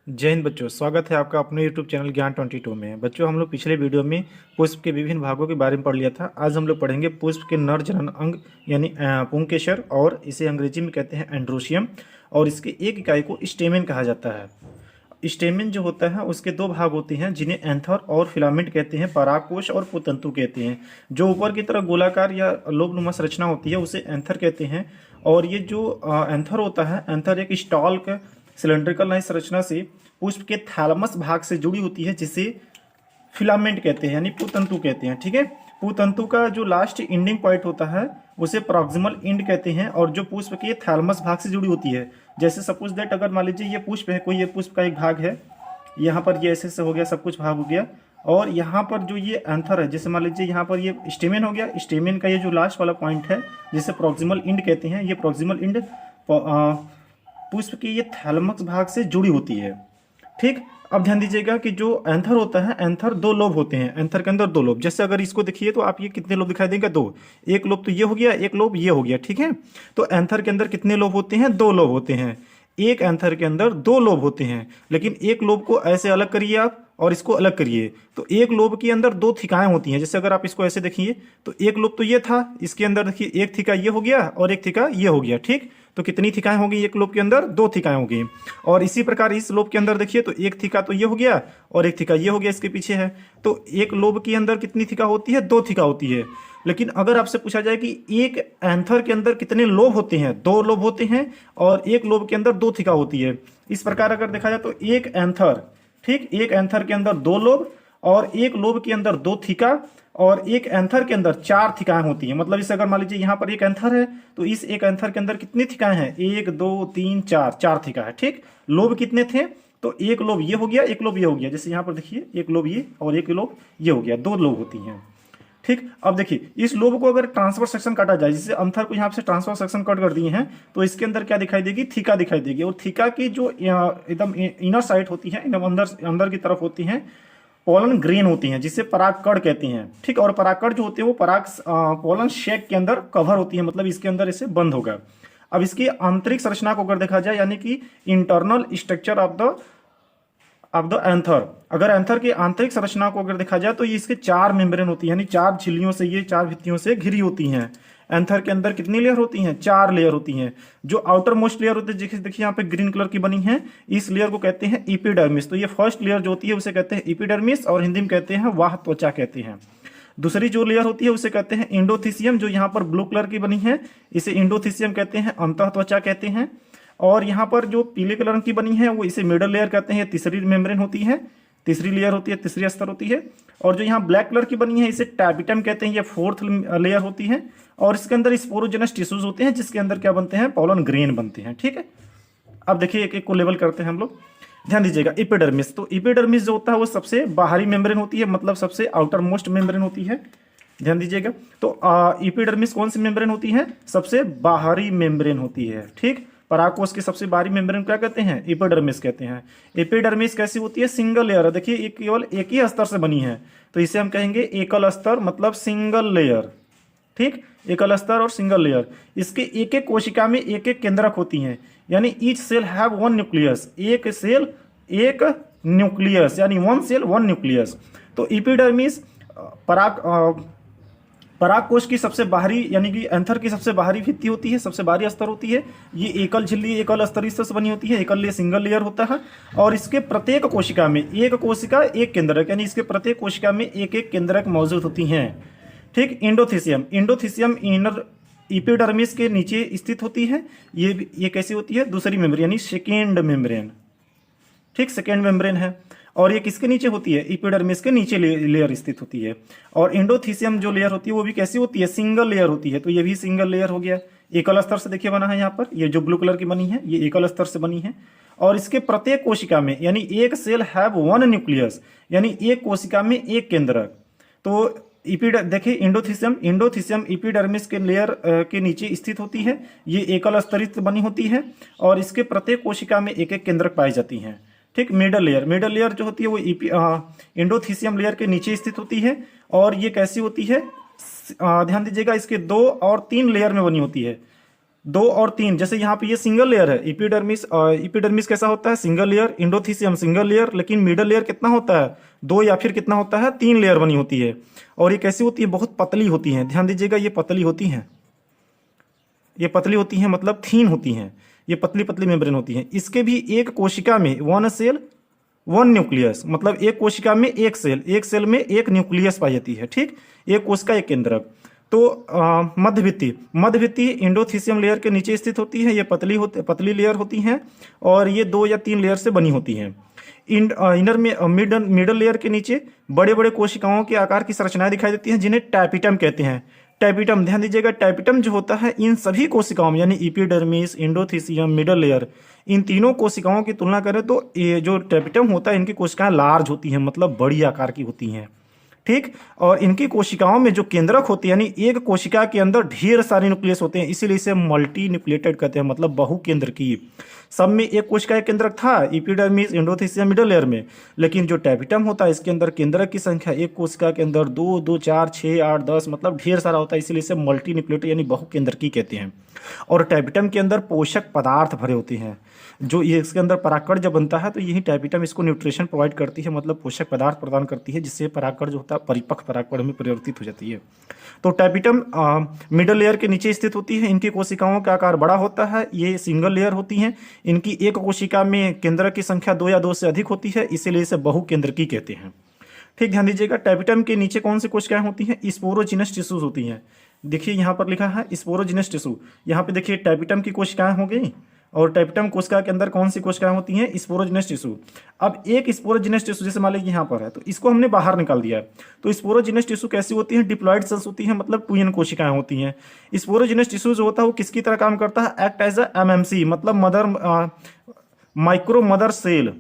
जय हिंद बच्चों, स्वागत है आपका अपने YouTube चैनल ज्ञान 22 में। बच्चों, हम लोग पिछले वीडियो में पुष्प के विभिन्न भागों के बारे में पढ़ लिया था। आज हम लोग पढ़ेंगे पुष्प के नर जनन अंग यानी पुंकेसर, और इसे अंग्रेजी में कहते हैं एंड्रोशियम, और इसके एक इकाई को स्टेमेन कहा जाता है। स्टेमेन जो होता है उसके दो भाग होते हैं जिन्हें एंथर और फिलामेंट कहते हैं, परागकोश और पुतंतु कहते हैं। जो ऊपर की तरफ गोलाकार या लोबनुमा संरचना होती है उसे एंथर कहते हैं, और ये जो एंथर होता है, एंथर एक स्टॉल्क सिलेंड्रिकल लाइन संरचना से पुष्प के थैलमस भाग से जुड़ी होती है, जिसे फिलामेंट कहते हैं यानी पुतंतु कहते हैं। ठीक है, पुतंतु का जो लास्ट एंडिंग पॉइंट होता है उसे प्रॉक्सिमल एंड कहते हैं, और जो पुष्प के थैलमस भाग से जुड़ी होती है, जैसे सपोज दैट अगर मान लीजिए ये पुष्प है, कोई ये पुष्प का एक भाग है, यहाँ पर ये ऐसे हो गया, सब कुछ भाग हो गया, और यहाँ पर जो ये एंथर है, जैसे मान लीजिए यहाँ पर ये स्टेमेन हो गया, स्टेमेन का ये जो लास्ट वाला पॉइंट है जिसे प्रॉक्सिमल एंड कहते हैं, ये प्रॉक्सिमल एंड पुष्प के ये थैलमस भाग से जुड़ी होती है। ठीक, अब ध्यान दीजिएगा कि जो एंथर होता है, एंथर दो लोब होते हैं, एंथर के अंदर दो लोब। जैसे अगर इसको देखिए तो आप ये कितने लोब दिखाई देंगे? दो। एक लोब तो ये हो गया, एक लोब ये हो गया। ठीक है, तो एंथर के अंदर कितने लोब होते हैं? दो लोब होते हैं। एक एंथर के अंदर दो लोब होते हैं, लेकिन एक लोब को ऐसे अलग करिए आप और इसको अलग करिए, तो एक लोब के अंदर दो थिकाएं होती हैं। जैसे अगर आप इसको ऐसे देखिए तो एक लोब तो ये था, इसके अंदर देखिए एक थिका ये हो गया और एक थिका ये हो गया। ठीक, तो कितनी थिकाएं होगी? एक लोब के अंदर दो थिकाएं होगी। और इसी प्रकार इस लोब के अंदर देखिए तो एक थिका तो ये हो गया और एक थिका ये हो गया, इसके पीछे है। तो एक लोब के अंदर कितनी थिका होती है? दो थिका होती है। लेकिन अगर आपसे पूछा जाए कि एक एंथर के अंदर कितने लोब होते हैं, दो लोब होते हैं, और एक लोब के अंदर दो थिका होती है। इस प्रकार अगर देखा जाए तो एक एंथर, ठीक, एक एंथर के अंदर दो लोब और एक लोब के अंदर दो थिका, और एक एंथर के अंदर चार थिकाएं होती हैं। मतलब इसे अगर मान लीजिए यहाँ पर एक एंथर है तो इस एक एंथर के अंदर कितनी थिकाएं हैं? एक, दो, तीन, चार, चार थिका है। ठीक, लोब कितने थे? तो एक लोब ये हो गया, एक लोब ये हो गया। जैसे यहाँ पर देखिए एक लोब ये और एक लोब ये हो गया, दो लोब होती हैं। ठीक, अब देखिए इस लोब को अगर ट्रांसफर सेक्शन काटा जाए, जैसे अंथर को यहाँ से ट्रांसफर सेक्शन कट कर दिए हैं, तो इसके अंदर क्या दिखाई देगी? थीका दिखाई देगी। और थीका की जो एकदम इनर साइड होती है, एकदम अंदर अंदर की तरफ होती है, पोलन ग्रेन होती हैं, जिसे परागकण कहते हैं। ठीक, और परागकण जो होते हैं वो पोलन शेक के अंदर कवर होती है, मतलब इसके अंदर इसे बंद होगा। अब इसकी आंतरिक संरचना को अगर देखा जाए, यानी कि internal structure of the anther, अगर एंथर की आंतरिक संरचना को अगर देखा जाए तो ये इसके चार मेम्ब्रेन होती है, यानी चार झिल्लियों से, ये चार भित्तियों से घिरी होती हैं। एंथर के अंदर कितनी लेयर होती हैं? चार लेयर होती हैं। जो आउटर मोस्ट लेयर होती है, देखिए यहाँ पे ग्रीन कलर की बनी है, इस लेयर को कहते हैं एपिडर्मिस। तो ये फर्स्ट लेयर जो होती है उसे कहते हैं एपिडर्मिस, और हिंदी में कहते हैं वाह त्वचा कहते हैं। दूसरी जो लेयर होती है उसे कहते हैं एंडोथीसियम, जो यहाँ पर ब्लू कलर की बनी है, इसे एंडोथीसियम कहते हैं, अंतः त्वचा कहते हैं। और यहाँ पर जो पीले कलर की बनी है वो इसे मिडल लेयर कहते हैं, तीसरी मेम्ब्रेन होती है, तीसरी लेयर होती है, तीसरी स्तर होती है। और जो यहाँ ब्लैक कलर की बनी है इसे टैबिटम कहते हैं, ये फोर्थ लेयर होती है। और इसके अंदर स्पोरोजेनस टिश्यूज होते हैं, जिसके अंदर क्या बनते हैं? पोलन ग्रेन बनते हैं। ठीक है, अब देखिए एक एक को लेवल करते हैं हम लोग। ध्यान दीजिएगा, एपिडर्मिस, तो एपिडर्मिस जो होता है वो सबसे बाहरी मेम्ब्रेन होती है, मतलब सबसे आउटर मोस्ट मेम्ब्रेन होती है। ध्यान दीजिएगा, तो एपिडर्मिस कौन सी मेम्ब्रेन होती है? सबसे बाहरी मेम्ब्रेन होती है। ठीक, परागकोश की सबसे बाहरी मेम्ब्रेन क्या कहते हैं? एपिडर्मिस कहते हैं। एपिडर्मिस कैसी होती है? Single layer. देखिए एक केवल एक ही स्तर से बनी है, तो इसे हम कहेंगे एकल स्तर, मतलब सिंगल लेयर। ठीक, एकल स्तर और सिंगल लेयर। इसके एक एक कोशिका में एक एक केंद्रक होती हैं, यानी each cell have one nucleus, एक सेल एक न्यूक्लियस, यानी वन सेल वन न्यूक्लियस। तो एपिडर्मिस परागकोश की सबसे बाहरी, यानी कि एंथर की सबसे बाहरी भित्ति होती है, सबसे बाहरी स्तर होती है। ये एकल झिल्ली, एकल स्तरीय से बनी होती है, एकल लेयर, सिंगल लेयर होता है। और इसके प्रत्येक कोशिका में एक कोशिका एक केंद्रक, यानी इसके प्रत्येक कोशिका में एक एक केंद्रक मौजूद होती हैं। ठीक, एंडोथीसियम, एंडोथीसियम इनर एपिडर्मिस के नीचे स्थित होती है। ये कैसी होती है? दूसरी मेम्ब्रेन, यानी सेकेंड मेम्ब्रेन। ठीक, सेकेंड मेम्ब्रेन है। और ये किसके नीचे होती है? एपिडर्मिस के नीचे लेयर स्थित होती है। और एंडोथीसियम जो लेयर होती है वो भी कैसी होती है? सिंगल लेयर होती है। तो ये भी सिंगल लेयर हो गया, एकल स्तर से देखिए बना है। यहाँ पर ये जो ब्लू कलर की बनी है ये एकल स्तर से बनी है। और इसके प्रत्येक कोशिका में, यानी एक सेल हैव वन न्यूक्लियस, यानी एक कोशिका में एक केंद्रक। तो देखिए एंडोथीसियम एपिडर्मिस के लेयर के नीचे स्थित होती है, ये एकल स्तरित बनी होती है, और इसके प्रत्येक कोशिका में एक एक केंद्रक पाई जाती हैं। ठीक, मिडल लेयर जो होती है वो एंडोथीसियम लेयर के नीचे स्थित होती है। और ये कैसी होती है? ध्यान दीजिएगा, इसके दो और तीन लेयर में बनी होती है। 2 और 3, जैसे यहाँ पे ये सिंगल लेयर है इपिडर्मिस। इपिडर्मिस कैसा होता है? Single layer. Endothecium single layer, लेकिन मिडल लेयर कितना होता है? 2 या फिर कितना होता है? 3 लेयर बनी होती है। और ये कैसी होती है? बहुत पतली होती है। ध्यान दीजिएगा, ये पतली होती हैं, ये पतली होती हैं मतलब थीन होती हैं, ये पतली पतली मेम्ब्रेन होती हैं। इसके भी एक कोशिका में 1 सेल 1 न्यूक्लियस, मतलब एक कोशिका में एक सेल में एक न्यूक्लियस पाई जाती है। ठीक, एक कोशिका एक केंद्रक। तो मध्यभित्ति इंडोथीसियम लेयर के नीचे स्थित होती है। ये पतली लेयर होती हैं और ये 2 या 3 लेयर से बनी होती हैं। इनर में मिडल लेयर के नीचे बड़े बड़े कोशिकाओं के आकार की संरचनाएं दिखाई देती हैं, जिन्हें टैपिटम कहते हैं। टैपिटम, ध्यान दीजिएगा, टैपिटम जो होता है इन सभी कोशिकाओं में, यानी इपिडर्मिस, इंडोथीसियम, मिडल लेयर, इन तीनों कोशिकाओं की तुलना करें तो ये जो टैपिटम होता है इनकी कोशिकाएं लार्ज होती हैं, मतलब बड़ी आकार की होती हैं। ठीक, और इनकी कोशिकाओं में जो केंद्रक होती है, यानी एक कोशिका के अंदर ढेर सारे न्यूक्लियस होते हैं, इसीलिए इसे मल्टी न्यूक्लिएटेड कहते हैं, मतलब बहुकेंद्रकीय। सब में एक कोशिका एक केंद्रक था इपिडर्मिस, इंडोथीसियम, मिडल लेयर में, लेकिन जो टैपिटम होता है इसके अंदर केंद्रक की संख्या एक कोशिका के अंदर 2, 2, 4, 6, 8, 10, मतलब ढेर सारा होता है, इसीलिए इसे मल्टी न्यूक्लिएटेड यानी बहुकेंद्रकीय कहते हैं। और टैपिटम के अंदर पोषक पदार्थ भरे होते हैं, जो ये इसके अंदर परागकण जब बनता है तो यही टैपिटम इसको न्यूट्रिशन प्रोवाइड करती है, मतलब पोषक पदार्थ प्रदान करती है, जिससे परागकण जो होता है परिपक्व परागकण में परिवर्तित हो जाती है। तो टैपिटम मिडल लेयर के नीचे स्थित होती है। इनकी कोशिकाओं का आकार बड़ा होता है, ये सिंगल लेयर होती हैं। इनकी एक कोशिका में केंद्रक की संख्या 2 या 2 से अधिक होती है, इसीलिए इसे बहुकेंद्रकीय कहते हैं। ठीक, ध्यान दीजिएगा, टैपिटम के नीचे कौन सी कोशिकाएं होती हैं? स्पोरोजिनस टिश्यूज होती हैं। देखिए यहाँ पर लिखा है स्पोरोजिनस टिश्यू, यहाँ पे देखिए टैपिटम की कोशिकाएं हो गई, और टैपिटम कोशिका के अंदर कौन सी कोशिकाएं होती हैं? Sporogenous tissue. अब एक स्पोरोजिनस टिश्यू जैसे मान लीजिए यहाँ पर है, तो इसको हमने बाहर निकाल दिया है। तो स्पोरोजिनस टिश्यू कैसी होती है? डिप्लॉयड सेल्स होती हैं, मतलब 2n कोशिकाएं होती हैं। स्पोरोजिनस टिश्यू जो होता है वो किसकी तरह काम करता है? एक्ट एज अ MMC, मतलब माइक्रो मदर सेल,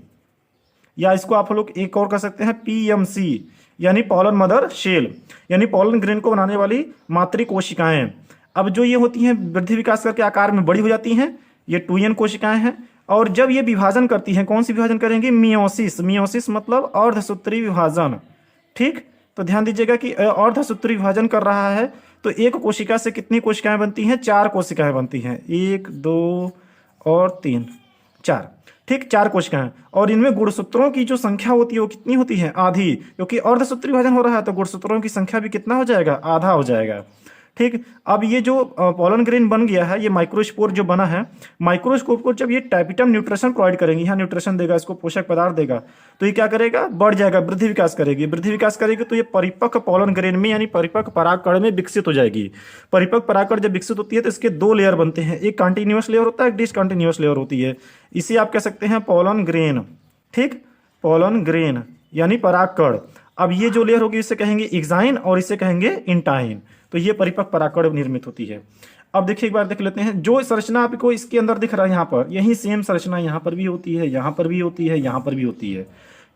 या इसको आप लोग एक और कर सकते हैं PMC, यानी पॉलन मदर शेल, यानी पॉलन ग्रेन को बनाने वाली मातृ कोशिकाएं। अब जो ये होती हैं वृद्धि विकास करके आकार में बड़ी हो जाती हैं, ये 2n कोशिकाएं हैं। और जब ये विभाजन करती हैं, कौन सी विभाजन करेंगी? मियोसिस। मियोसिस मतलब अर्धसूत्री विभाजन। ठीक, तो ध्यान दीजिएगा कि अर्धसूत्री विभाजन कर रहा है, तो एक कोशिका से कितनी कोशिकाएं बनती हैं? 4 कोशिकाएं बनती हैं, 1, 2 और 3, 4। ठीक, 4 कोशिकाएं। और इनमें गुणसूत्रों की जो संख्या होती है वो कितनी होती है? आधी, क्योंकि अर्धसूत्री विभाजन हो रहा है तो गुणसूत्रों की संख्या भी कितना हो जाएगा? आधा हो जाएगा। ठीक, अब ये जो पॉलन ग्रेन बन गया है, ये माइक्रोस्पोर जो बना है, माइक्रोस्कोप को जब ये टैपिटम न्यूट्रिशन प्रोवाइड करेंगे, यहाँ न्यूट्रिशन देगा, इसको पोषक पदार्थ देगा, तो ये क्या करेगा? बढ़ जाएगा, वृद्धि विकास करेगी। वृद्धि विकास करेगी तो ये परिपक्व पॉलन ग्रेन में, यानी परिपक्व परागकण में विकसित हो जाएगी। परिपक्व परागकण जब विकसित होती है तो इसके 2 लेयर बनते हैं, एक कंटिन्यूअस लेयर होता है, एक डिसकंटिन्यूअस लेयर होती है। इसे आप कह सकते हैं पॉलन ग्रेन। ठीक, पॉलन ग्रेन यानी परागकण। अब ये जो लेयर होगी इसे कहेंगे एक्साइन और इसे कहेंगे इंटाइन। तो ये परिपक्व परागकण निर्मित होती है। अब देखिए एक बार देख लेते हैं, जो संरचना आपको इसके अंदर दिख रहा है यहाँ पर, यही सेम संरचना यहाँ पर भी होती है, यहाँ पर भी होती है, यहाँ पर भी होती है।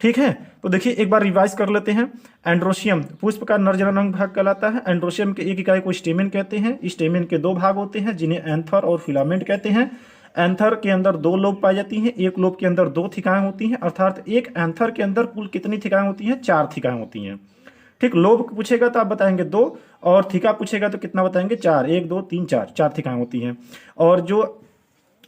ठीक है, तो देखिए एक बार रिवाइज कर लेते हैं। एंड्रोशियम पुष्प का नर जननांग भाग कहलाता है। एंड्रोशियम के एक इकाई को स्टेमेन कहते हैं। स्टेमेन के 2 भाग होते हैं, जिन्हें एंथर और फिलामेंट कहते हैं। एंथर के अंदर 2 लोब पाई जाती हैं, एक लोब के अंदर 2 थिकाएं होती हैं, अर्थात एक एंथर के अंदर कुल कितनी थिकाएं होती हैं? 4 थिकाएं होती हैं। ठीक, लोब पूछेगा तो आप बताएंगे 2, और थिका पूछेगा तो कितना बताएंगे? 4। 1, 2, 3, 4 थिकाएं होती हैं। और जो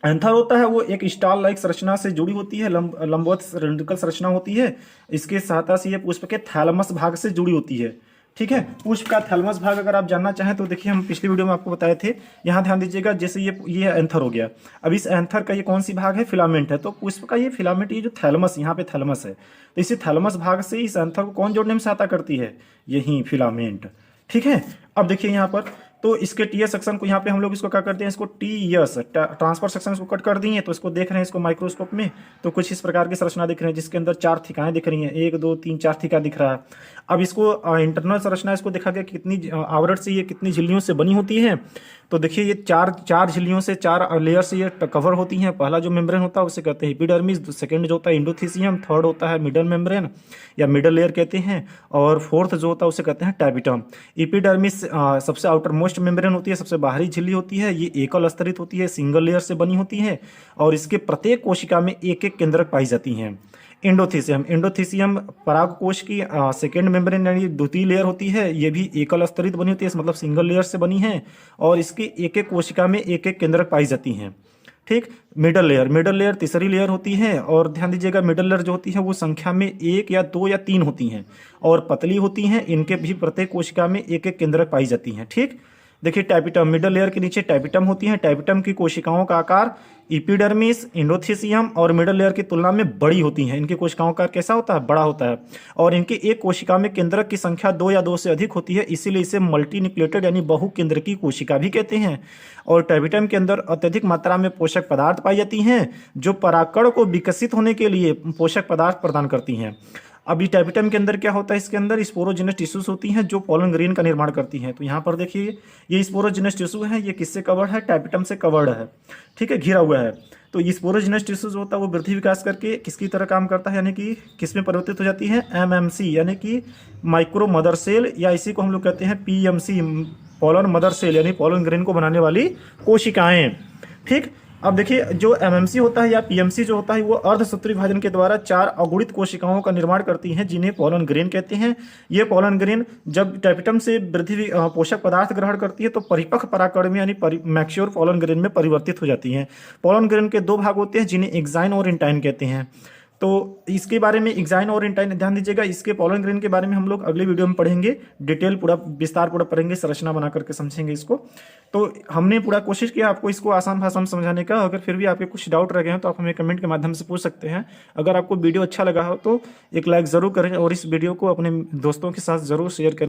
एंथर होता है वो एक स्टार लाइक संरचना से जुड़ी होती है, लंबवत सिलिंड्रिकल संरचना होती है। इसके सहायता से ये पुष्प के थैलमस भाग से जुड़ी होती है। ठीक है, पुष्प का थैलमस भाग अगर आप जानना चाहें तो देखिए हम पिछली वीडियो में आपको बताए थे। यहाँ ध्यान दीजिएगा, जैसे ये एंथर हो गया, अब इस एंथर का ये कौन सी भाग है? फिलामेंट है। तो पुष्प का ये फिलामेंट, ये जो थैलमस, यहाँ पे थैलमस है, तो इसी थैलमस भाग से इस एंथर को कौन जोड़ने में सहायता करती है? यही फिलामेंट। ठीक है, अब देखिए यहाँ पर, तो इसके टीएस सेक्शन को यहाँ पे हम लोग इसको क्या करते हैं? इसको टीएस ट्रांसफर सेक्शन इसको कट कर दिए, तो इसको देख रहे हैं इसको माइक्रोस्कोप में, तो कुछ इस प्रकार की संरचना दिख रही है, जिसके अंदर 4 थिकाएं दिख रही हैं, 1, 2, 3, 4 थिका दिख रहा है। अब इसको इंटरनल संरचना इसको देखा गया कितनी आवरण से ये कितनी झिल्लियों से बनी होती है। तो देखिए ये 4 झिल्लियों से, 4 लेयर से ये कवर होती हैं। पहला जो मेम्ब्रेन होता है उसे कहते हैं एपिडर्मिस, सेकंड जो होता है इंडोथीसियम, थर्ड होता है मिडल मेम्ब्रेन या मिडल लेयर कहते हैं, और फोर्थ जो होता है उसे कहते हैं टैपिटम। एपिडर्मिस सबसे आउटर मोस्ट मेम्ब्रेन होती है, सबसे बाहरी झिल्ली होती है। ये एकल स्तरित होती है, सिंगल लेयर से बनी होती है, और इसके प्रत्येक कोशिका में एक एक केंद्रक पाई जाती हैं। एंडोथीसियम, एंडोथीसियम परागकोश की सेकेंड मेम्ब्रेन यानी द्वितीय लेयर होती है। ये भी एकल स्तरित बनी होती है, मतलब सिंगल लेयर से बनी है, और इसकी एक एक कोशिका में एक एक केंद्रक पाई जाती हैं। ठीक। मिडल लेयर, मिडल लेयर तीसरी लेयर होती है, और ध्यान दीजिएगा मिडल लेयर जो होती है वो संख्या में 1 या 2 या 3 होती हैं और पतली होती हैं। इनके भी प्रत्येक कोशिका में एक एक केंद्रक पाई जाती हैं। ठीक। देखिए टैपिटम, मिडल लेयर के नीचे टैपिटम होती है। टैपिटम की कोशिकाओं का आकार इपिडर्मिस, एंडोथीसियम और मिडल लेयर की तुलना में बड़ी होती हैं। इनकी कोशिकाओं का कैसा होता है? बड़ा होता है, और इनकी एक कोशिका में केंद्रक की संख्या 2 या 2 से अधिक होती है, इसीलिए इसे मल्टीन्यूक्लिएटेड यानी बहुकेंद्रकी कोशिका भी कहते हैं। और टैपिटम के अंदर अत्यधिक मात्रा में पोषक पदार्थ पाई जाती हैं जो परागकण को विकसित होने के लिए पोषक पदार्थ प्रदान करती हैं। अभी टैपिटम के अंदर क्या होता है? इसके अंदर स्पोरोजिनस टिश्यूज होती हैं जो पोलन ग्रेन का निर्माण करती हैं। तो यहाँ पर देखिए ये स्पोरोजिनस टिश्यू है, ये किससे कवर्ड है? टैपिटम से कवर्ड है। ठीक है, घिरा हुआ है। तो ये स्पोरोजिनस टिश्यू जो होता है वो वृद्धि विकास करके किसकी तरह काम करता है, यानी कि किस में परिवर्तित हो जाती है? एमएमसी यानी कि माइक्रो मदर सेल, या इसी को हम लोग कहते हैं पीएमसी, पोलन मदर सेल यानी पोलन ग्रेन को बनाने वाली कोशिकाएं। ठीक। अब देखिए जो एमएमसी होता है या पीएमसी जो होता है वो अर्धसूत्री विभाजन के द्वारा 4 अगुणित कोशिकाओं का निर्माण करती हैं जिन्हें पोलन ग्रेन कहते हैं। ये पोलन ग्रेन जब टैपिटम से वृद्धि पोषक पदार्थ ग्रहण करती है तो परिपक्व परागकण में यानी मैच्योर पोलन ग्रेन में परिवर्तित हो जाती हैं। पोलन ग्रेन के 2 भाग होते हैं जिन्हें एक्साइन और इंटाइन कहते हैं। तो इसके बारे में एक्साइन और इंटाइन ध्यान दीजिएगा, इसके पोलन ग्रेन के बारे में हम लोग अगले वीडियो में पढ़ेंगे, डिटेल पूरा विस्तार पूरा पढ़ेंगे, संरचना बना करके समझेंगे इसको। तो हमने पूरा कोशिश किया आपको इसको आसान भाषा में समझाने का। अगर फिर भी आपके कुछ डाउट रह गए हैं तो आप हमें कमेंट के माध्यम से पूछ सकते हैं। अगर आपको वीडियो अच्छा लगा हो तो एक लाइक ज़रूर करें और इस वीडियो को अपने दोस्तों के साथ ज़रूर शेयर करें।